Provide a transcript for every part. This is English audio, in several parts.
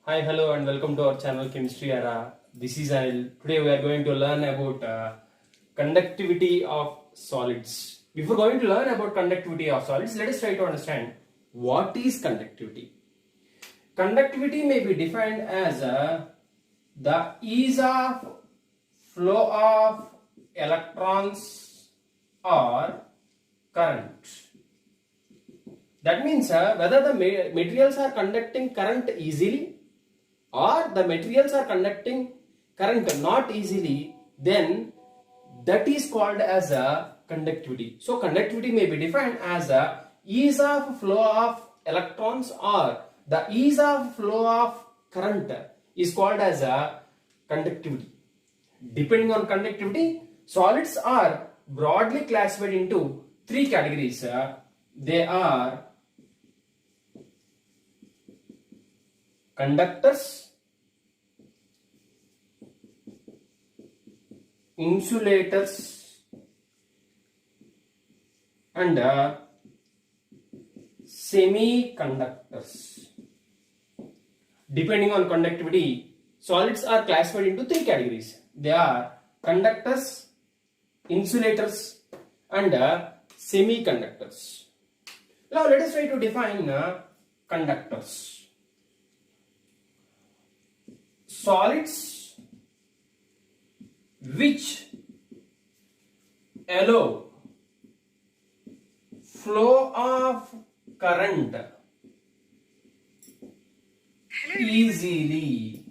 Hi, hello, and welcome to our channel Chemistry Era. This is Anil. Today we are going to learn about conductivity of solids. Before going to learn about conductivity of solids, let us try to understand what is conductivity. Conductivity may be defined as the ease of flow of electrons or current. That means whether the materials are conducting current easily or the materials are conducting current not easily, then that is called as a conductivity. So conductivity may be defined as a ease of flow of electrons or the ease of flow of current is called as a conductivity. Depending on conductivity, solids are broadly classified into three categories. They are conductors, insulators, and semiconductors. Depending on conductivity, solids are classified into three categories. They are conductors, insulators, and semiconductors. Now let us try to define conductors. Solids which allow flow of current easily,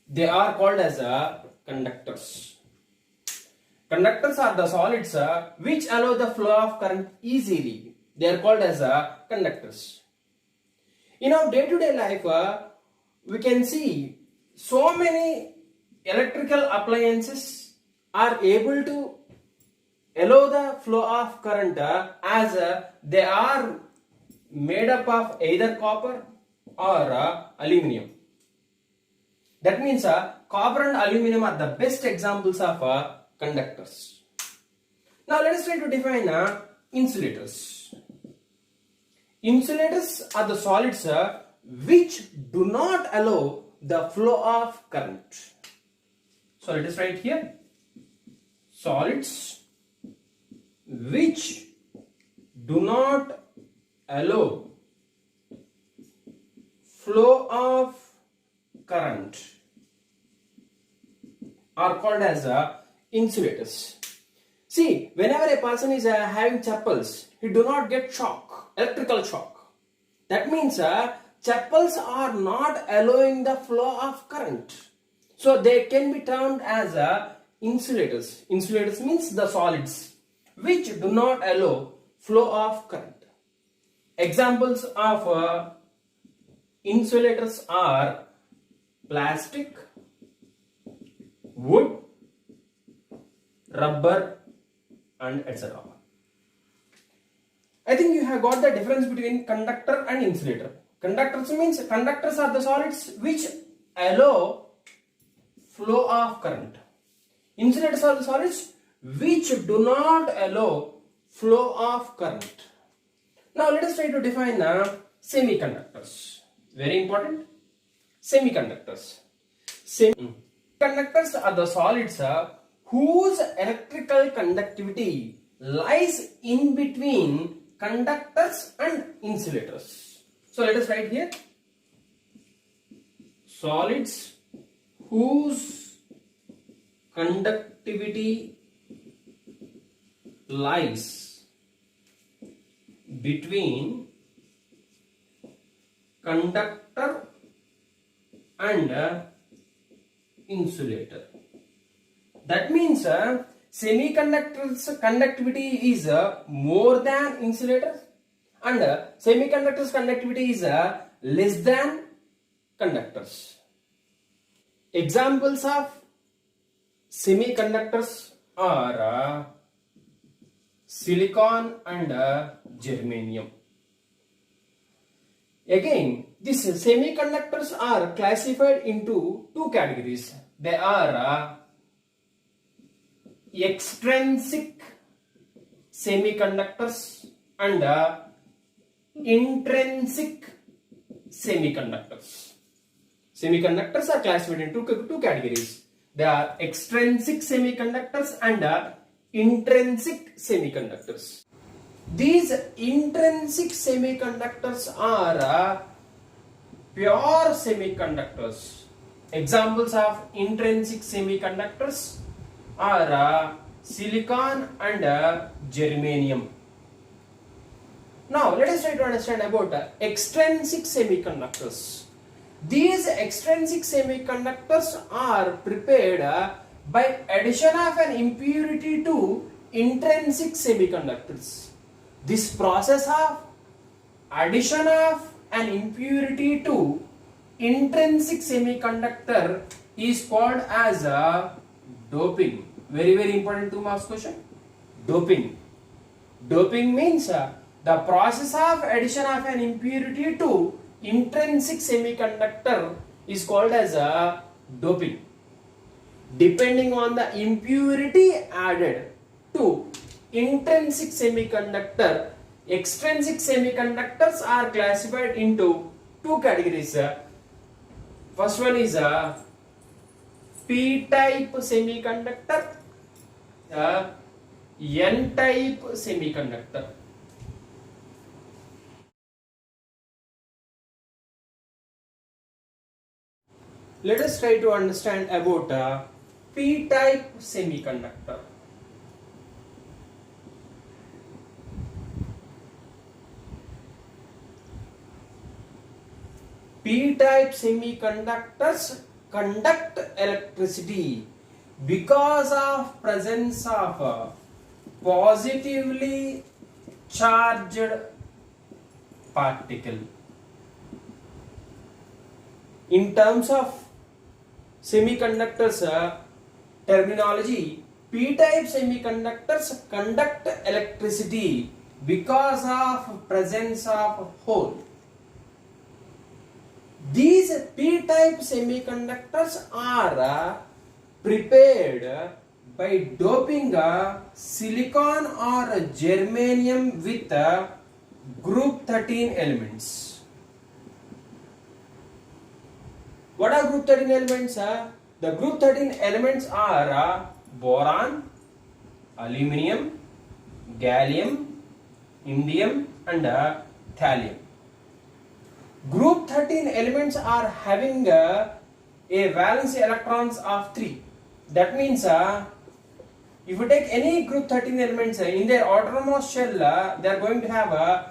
they are called as conductors. Conductors are the solids which allow the flow of current easily. They are called as conductors. In our day-to-day life, we can see so many electrical appliances are able to allow the flow of current as they are made up of either copper or aluminum. That means copper and aluminum are the best examples of conductors. Now let us try to define insulators. Insulators are the solids which do not allow the flow of current. So let us write here solids which do not allow flow of current are called as insulators. See, whenever a person is having chappals, he do not get shock, electrical shock. That means chappals are not allowing the flow of current. So they can be termed as insulators. Insulators means the solids which do not allow flow of current. Examples of insulators are plastic, wood, rubber, and etc. I think you have got the difference between conductor and insulator. Conductors means conductors are the solids which allow flow of current. Insulators are the solids which do not allow flow of current. Now let us try to define semiconductors. Very important. Semiconductors. Semiconductors are the solids whose electrical conductivity lies in between conductors and insulators. So let us write here solids whose conductivity lies between conductor and insulator. That means semiconductors conductivity is more than insulators and semiconductors conductivity is less than conductors. Examples of semiconductors are silicon and germanium. Again, these semiconductors are classified into two categories. They are extrinsic semiconductors and intrinsic semiconductors. Semiconductors are classified into two categories. They are extrinsic semiconductors and intrinsic semiconductors. These intrinsic semiconductors are pure semiconductors. Examples of intrinsic semiconductors are silicon and germanium. Now let us try to understand about extrinsic semiconductors. These extrinsic semiconductors are prepared by addition of an impurity to intrinsic semiconductors. This process of addition of an impurity to intrinsic semiconductor is called as doping. Very important 2 marks question. Doping. Doping means the process of addition of an impurity to intrinsic semiconductor is called as doping. Depending on the impurity added to intrinsic semiconductor, extrinsic semiconductors are classified into 2 categories. First one is P-type semiconductor, N-type semiconductor. Let us try to understand about P-type semiconductor. P-type semiconductors conduct electricity because of presence of positively charged particle. In terms of semiconductors terminology, P-type semiconductors conduct electricity because of presence of hole. These P-type semiconductors are prepared by doping silicon or germanium with group 13 elements. What are group 13 elements? The group 13 elements are boron, aluminium, gallium, indium and thallium. Group 13 elements are having a valence electrons of 3. That means if you take any group 13 elements in their outermost shell, they are going to have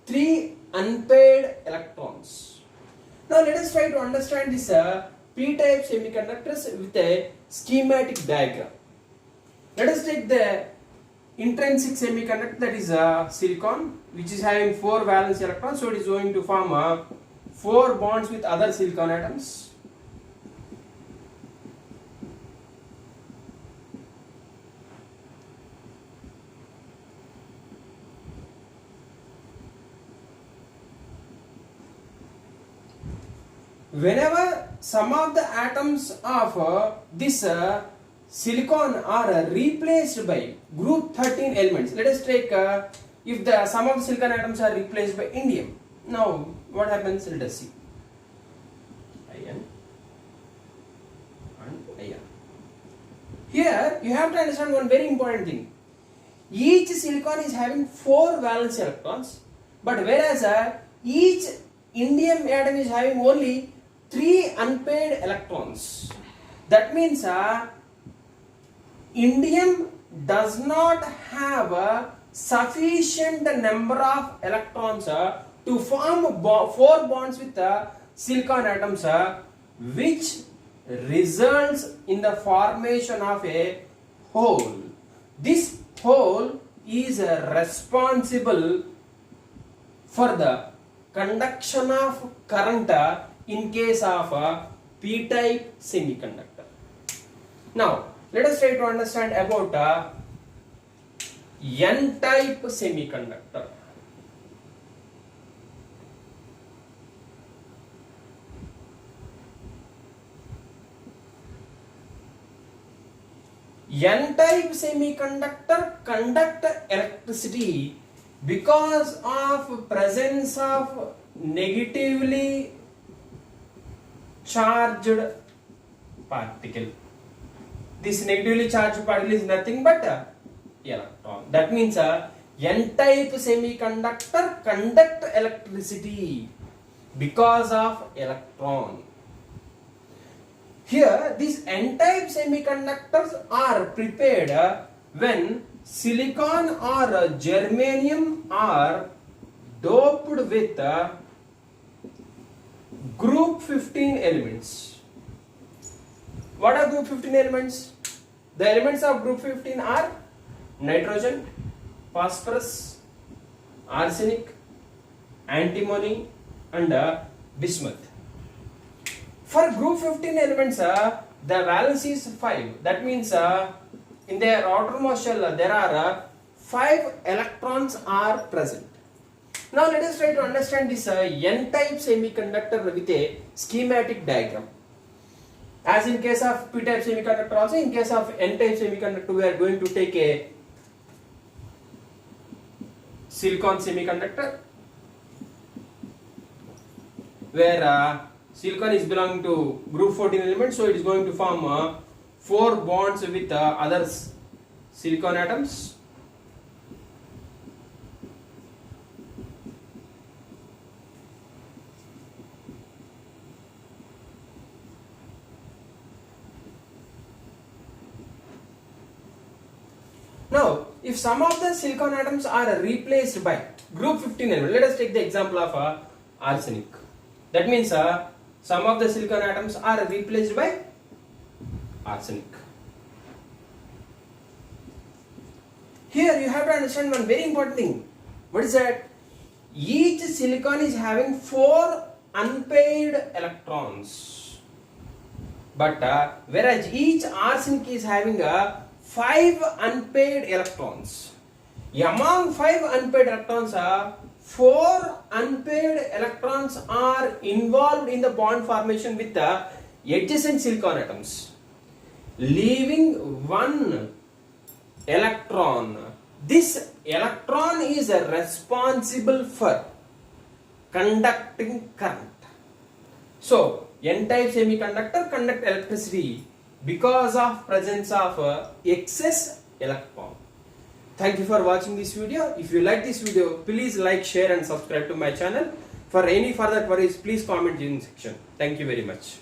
3 unpaired electrons. Now let us try to understand this P-type semiconductors with a schematic diagram. Let us take the intrinsic semiconductor, that is silicon, which is having 4 valence electrons, so it is going to form 4 bonds with other silicon atoms. Whenever some of the atoms of this silicon are replaced by group 13 elements, let us take if the some of the silicon atoms are replaced by indium. Now what happens? Let us see. Ion and ion. Here you have to understand one very important thing. Each silicon is having 4 valence electrons, but whereas each indium atom is having only 3 unpaired electrons. That means indium does not have a sufficient number of electrons to form 4 bonds with silicon atoms, which results in the formation of a hole. This hole is responsible for the conduction of current in case of a P-type semiconductor. Now let us try to understand about N-type semiconductor. N-type semiconductor conduct electricity because of presence of negatively charged particle. This negatively charged particle is nothing but electron. That means n-type semiconductor conduct electricity because of electron. Here, these n-type semiconductors are prepared when silicon or germanium are doped with group 15 elements. What are group 15 elements? The elements of group 15 are nitrogen, phosphorus, arsenic, antimony and bismuth. For group 15 elements, the valence is 5. That means in their outermost shell there are 5 electrons are present. Now let us try to understand this n-type semiconductor with a schematic diagram. As in case of p-type semiconductor, also in case of n-type semiconductor, we are going to take a silicon semiconductor where silicon is belonging to group 14 elements, so it is going to form 4 bonds with other silicon atoms. Now, if some of the silicon atoms are replaced by group 15 element, let us take the example of arsenic. That means some of the silicon atoms are replaced by arsenic. Here you have to understand one very important thing. What is that? Each silicon is having 4 unpaired electrons. But whereas each arsenic is having 5 unpaired electrons. Among 5 unpaired electrons, 4 unpaired electrons are involved in the bond formation with the adjacent silicon atoms, leaving 1 electron. This electron is responsible for conducting current. So, n-type semiconductor conduct electricity because of presence of excess electron. Thank you for watching this video. If you like this video, please like, share and subscribe to my channel. For any further queries, please comment in the section. Thank you very much.